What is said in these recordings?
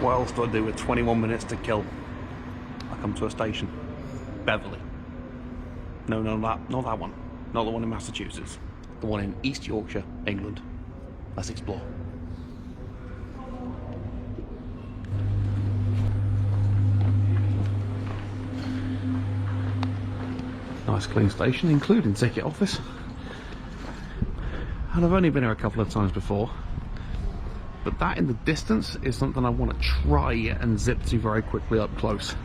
What else do I do with 21 minutes to kill? I come to a station. Beverley. No, not that one. Not the one in Massachusetts. The one in East Yorkshire, England. Let's explore. Nice clean station, including ticket office. And I've only been here a couple of times before. But that in the distance is something I want to try and zip to very quickly up close.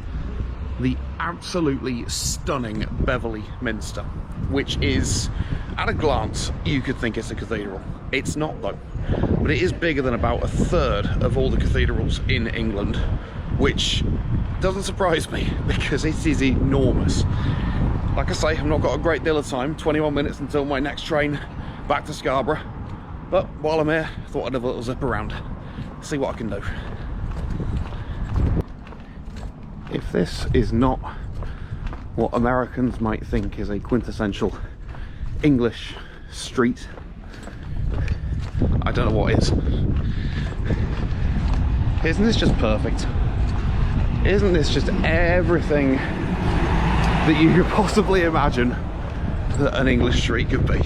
The absolutely stunning Beverley Minster, which is, at a glance, you could think it's a cathedral. It's not though, but it is bigger than about a third of all the cathedrals in England, which doesn't surprise me because it is enormous. Like I say, I've not got a great deal of time, 21 minutes until my next train back to Scarborough. But while I'm here, I thought I'd have a little zip around, see what I can do. If this is not what Americans might think is a quintessential English street, I don't know what is. Isn't this just perfect? Isn't this just everything that you could possibly imagine that an English street could be?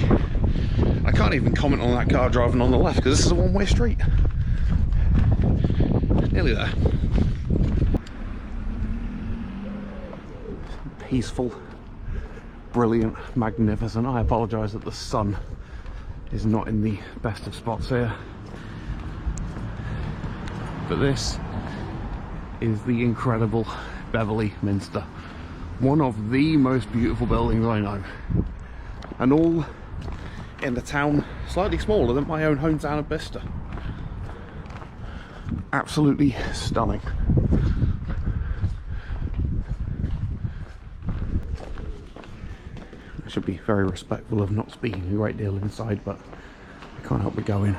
I can't even comment on that car driving on the left because this is a one-way street. Nearly there. Peaceful, brilliant, magnificent. I apologise that the sun is not in the best of spots here. But this is the incredible Beverley Minster. One of the most beautiful buildings I know. And all in the town slightly smaller than my own hometown of Bicester. Absolutely stunning. I should be very respectful of not speaking a great deal inside, but I can't help but go in.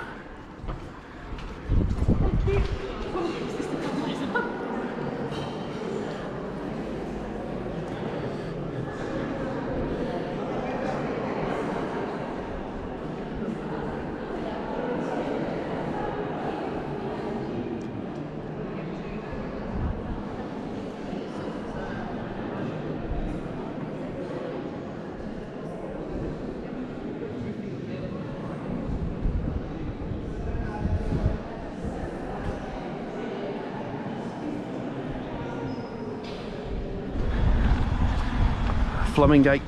Flemingate,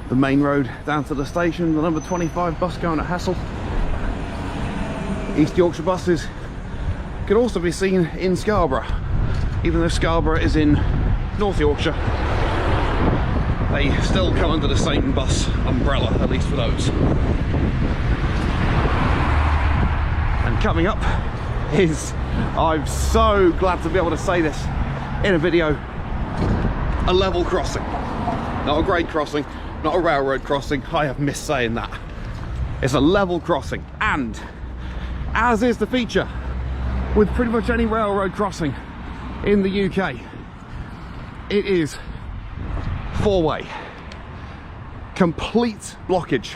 the main road down to the station, the number 25 bus going to Hessel. East Yorkshire buses can also be seen in Scarborough, even though Scarborough is in North Yorkshire. They still come under the same bus umbrella, at least for those. And coming up is, I'm so glad to be able to say this in a video, a level crossing. Not a grade crossing, not a railroad crossing. I have missed saying that. It's a level crossing, and as is the feature with pretty much any railroad crossing in the UK, it is four-way. Complete blockage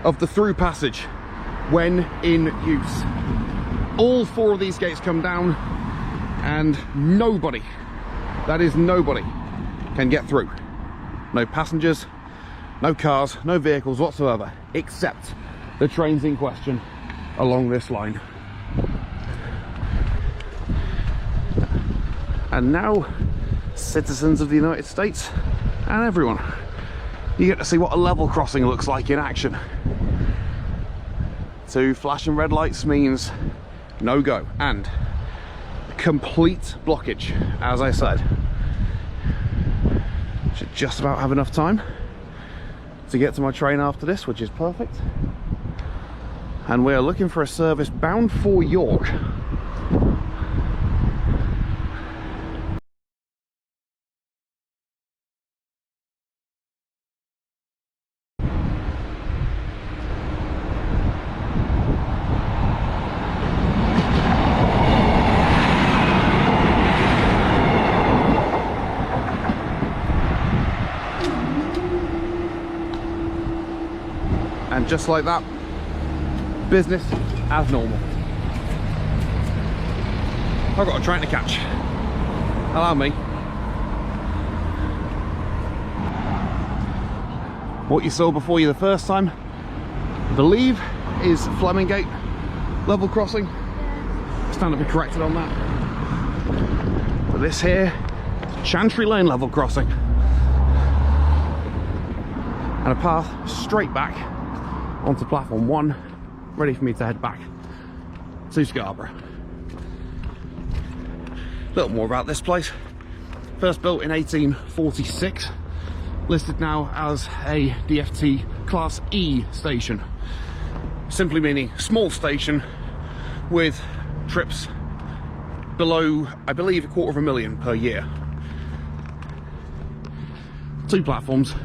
of the through passage when in use. All four of these gates come down and nobody, that is nobody, can get through. No passengers, no cars, no vehicles whatsoever, except the trains in question along this line. And now, citizens of the United States and everyone, you get to see what a level crossing looks like in action. So flashing red lights means no go, and complete blockage, as I said. Should just about have enough time to get to my train after this, which is perfect. And we are looking for a service bound for York. And just like that, business as normal. I've got a train to catch. Allow me. What you saw before you the first time, I believe, is Flemingate level crossing. Stand to be corrected on that. But this here, Chantry Lane level crossing. And a path straight back onto platform 1, ready for me to head back to Scarborough. A little more about this place. First built in 1846, listed now as a DFT Class E station, simply meaning small station with trips below, I believe, 250,000 per year. 2 platforms,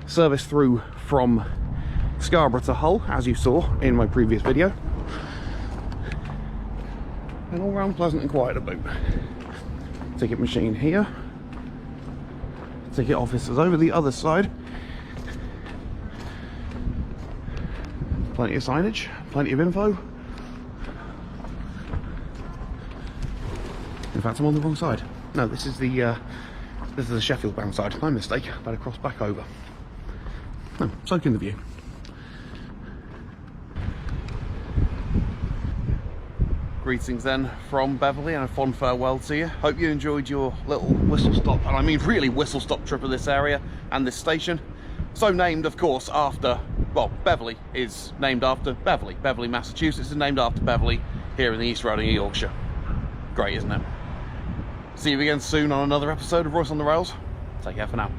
service through from Scarborough to Hull, as you saw in my previous video, and all round pleasant and quiet to boot. Ticket machine here, ticket offices over the other side, plenty of signage, plenty of info. In fact, I'm on the wrong side. No, this is the Sheffield bound side. My mistake. Better cross back over. No, soak in the view. Greetings then from Beverley, and a fond farewell to you. Hope you enjoyed your little whistle stop, and I mean really whistle stop trip of this area and this station. So named, of course, after, well, Beverley is named after Beverley. Beverley, Massachusetts is named after Beverley here in the East Riding of Yorkshire. Great, isn't it? See you again soon on another episode of Royce on the Rails. Take care for now.